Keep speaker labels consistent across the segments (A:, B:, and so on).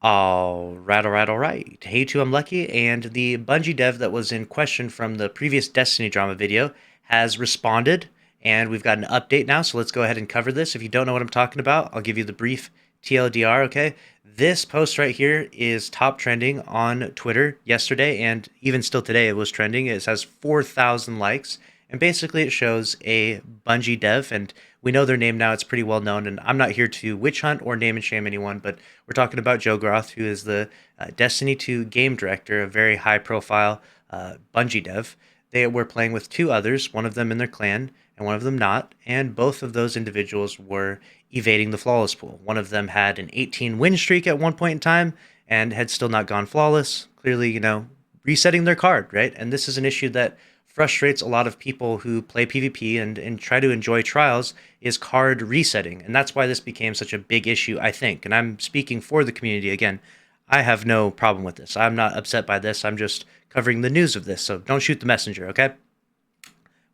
A: All right. Hey, to I'm Lucky, and the Bungie dev that was in question from the previous Destiny drama video has responded, and we've got an update now. So let's go ahead and cover this. If you don't know what I'm talking about, I'll give you the brief TLDR. Okay, this post right here is top trending on Twitter yesterday, and even still today, it was trending. It has 4,000 likes, and basically it shows a Bungie dev, and we know their name now. It's pretty well known, and I'm not here to witch hunt or name and shame anyone, but we're talking about Joe Groth, who is the Destiny 2 game director, a very high profile Bungie dev. They were playing with two others, one of them in their clan and one of them not, and both of those individuals were evading the flawless pool. One of them had an 18 win streak at one point in time and had still not gone flawless, clearly, resetting their card, right? And this is an issue that frustrates a lot of people who play PvP and try to enjoy trials is card resetting. And that's why this became such a big issue, I think. And I'm speaking for the community again. I have no problem with this. I'm not upset by this. I'm just covering the news of this. So don't shoot the messenger, okay?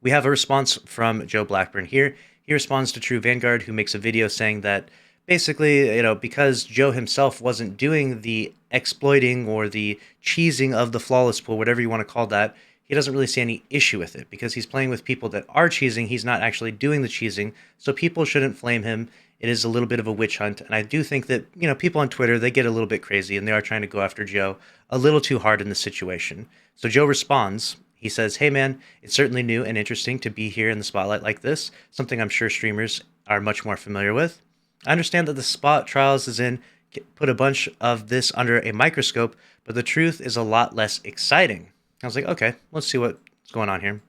A: We have a response from Joe Blackburn here. He responds to True Vanguard, who makes a video saying that basically, because Joe himself wasn't doing the exploiting or the cheesing of the flawless pool, whatever you want to call that, he doesn't really see any issue with it because he's playing with people that are cheesing. He's not actually doing the cheesing, so people shouldn't flame him. It is a little bit of a witch hunt, and I do think that people on Twitter, they get a little bit crazy and they are trying to go after Joe a little too hard in this situation. So Joe responds. He says, "Hey man, it's certainly new and interesting to be here in the spotlight like this, something I'm sure streamers are much more familiar with. I understand that the spot trials is in put a bunch of this under a microscope, but the truth is a lot less exciting." I was like, okay, let's see what's going on here.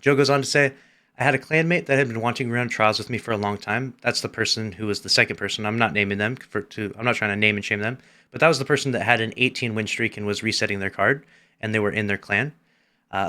A: Joe goes on to say, "I had a clanmate that had been wanting to run trials with me for a long time. That's the person who was the second person. I'm not naming them I'm not trying to name and shame them, but that was the person that had an 18 win streak and was resetting their card, and they were in their clan.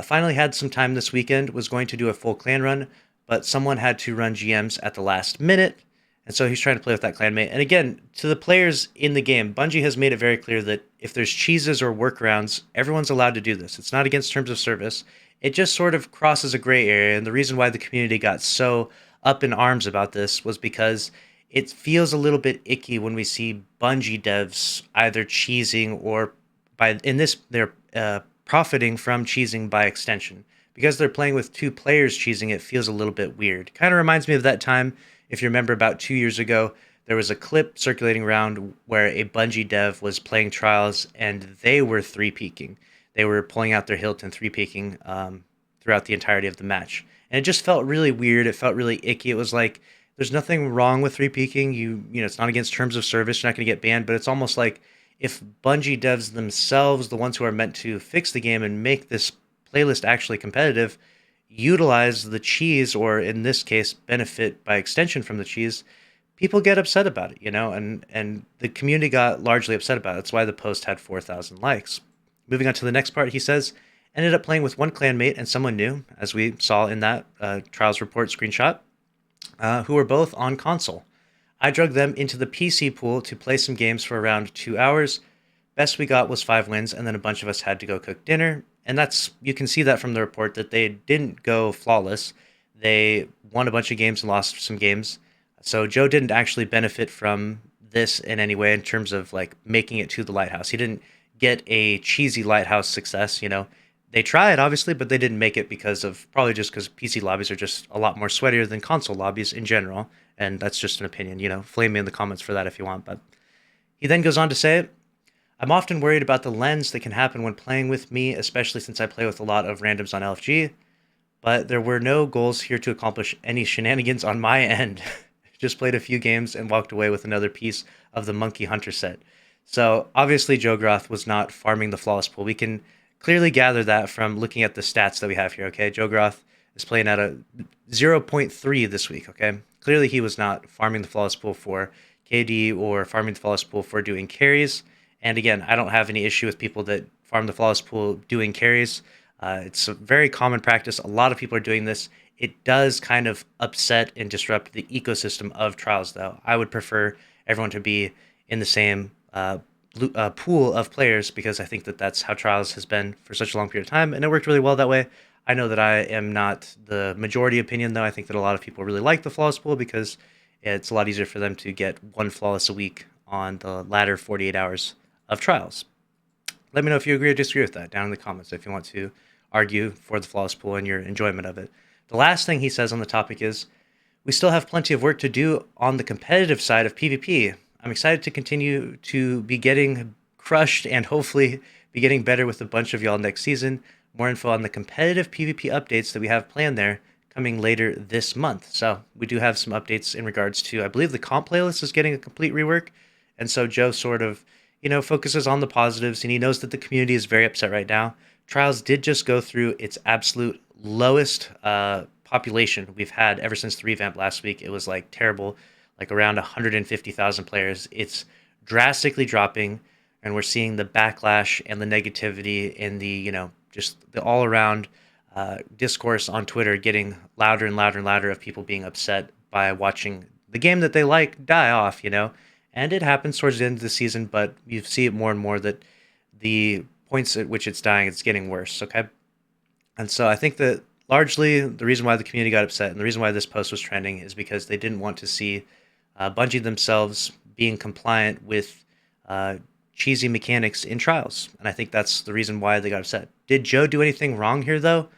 A: Finally had some time this weekend, was going to do a full clan run, but someone had to run GMs at the last minute, and so he's trying to play with that clanmate." And again, to the players in the game, Bungie has made it very clear that if there's cheeses or workarounds, everyone's allowed to do this. It's not against terms of service. It just sort of crosses a gray area, and the reason why the community got so up in arms about this was because it feels a little bit icky when we see Bungie devs either cheesing or they're profiting from cheesing by extension. Because they're playing with two players cheesing, it feels a little bit weird. Kind of reminds me of that time, if you remember, about 2 years ago, there was a clip circulating around where a Bungie dev was playing trials and they were three-peaking. They were pulling out their hilt and three-peaking throughout the entirety of the match. And it just felt really weird. It felt really icky. It was like, there's nothing wrong with three-peaking. It's not against terms of service. You're not going to get banned, but it's almost like if Bungie devs themselves, the ones who are meant to fix the game and make this playlist actually competitive, utilize the cheese, or in this case, benefit by extension from the cheese, people get upset about it, and the community got largely upset about it. That's why the post had 4,000 likes. Moving on to the next part, he says, "Ended up playing with one clanmate and someone new, as we saw in that trials report screenshot, who were both on console. I drug them into the PC pool to play some games for around 2 hours. Best we got was 5 wins, and then a bunch of us had to go cook dinner." And you can see that from the report that they didn't go flawless. They won a bunch of games and lost some games. So Joe didn't actually benefit from this in any way in terms of like making it to the lighthouse. He didn't get a cheesy lighthouse success. They tried obviously, but they didn't make it probably just because PC lobbies are just a lot more sweatier than console lobbies in general. And that's just an opinion. Flame me in the comments for that if you want. But he then goes on to say, "I'm often worried about the lens that can happen when playing with me, especially since I play with a lot of randoms on LFG, but there were no goals here to accomplish any shenanigans on my end. Just played a few games and walked away with another piece of the Monkey Hunter set." So obviously Joe Groth was not farming the flawless pool. We can clearly gather that from looking at the stats that we have here, okay? Joe Groth is playing at a 0.3 this week, okay? Clearly he was not farming the flawless pool for KD or farming the flawless pool for doing carries. And again, I don't have any issue with people that farm the flawless pool doing carries. It's a very common practice. A lot of people are doing this. It does kind of upset and disrupt the ecosystem of trials, though. I would prefer everyone to be in the same pool of players because I think that that's how trials has been for such a long period of time, and it worked really well that way. I know that I am not the majority opinion, though. I think that a lot of people really like the flawless pool because it's a lot easier for them to get one flawless a week on the latter 48 hours of trials. Let me know if you agree or disagree with that down in the comments if you want to argue for the flawless pool and your enjoyment of it. The last thing he says on the topic is, we still have plenty of work to do on the competitive side of PvP. I'm excited to continue to be getting crushed and hopefully be getting better with a bunch of y'all next season. More info on the competitive PvP updates that we have planned there coming later this month. So we do have some updates in regards to, I believe the comp playlist is getting a complete rework. And so Joe sort of, focuses on the positives, and he knows that the community is very upset right now. Trials did just go through its absolute lowest population we've had ever since the revamp last week. It was like terrible, like around 150,000 players. It's drastically dropping, and we're seeing the backlash and the negativity in the, just the all around discourse on Twitter getting louder and louder and louder of people being upset by watching the game that they like die off, And it happens towards the end of the season, but you see it more and more that the points at which it's dying, it's getting worse, okay? And so I think that largely the reason why the community got upset and the reason why this post was trending is because they didn't want to see Bungie themselves being compliant with cheesy mechanics in trials. And I think that's the reason why they got upset. Did Joe do anything wrong here, though?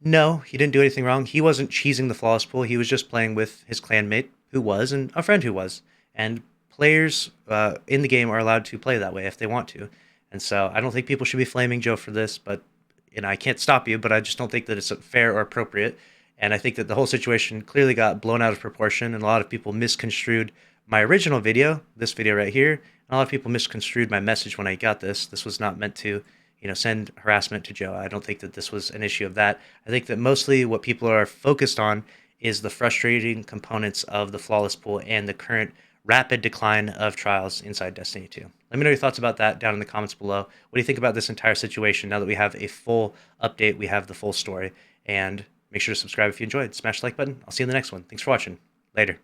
A: No, he didn't do anything wrong. He wasn't cheesing the flawless pool. He was just playing with his clanmate who was and a friend who was. And players in the game are allowed to play that way if they want to. And so I don't think people should be flaming Joe for this, but I can't stop you, but I just don't think that it's fair or appropriate. And I think that the whole situation clearly got blown out of proportion, and a lot of people misconstrued my original video, this video right here, and a lot of people misconstrued my message when I got this. This was not meant to, send harassment to Joe. I don't think that this was an issue of that. I think that mostly what people are focused on is the frustrating components of the flawless pool and the current rapid decline of trials inside Destiny 2. Let me know your thoughts about that down in the comments below. What do you think about this entire situation now that we have a full update, we have the full story? And make sure to subscribe if you enjoyed. Smash the like button. I'll see you in the next one. Thanks for watching. Later.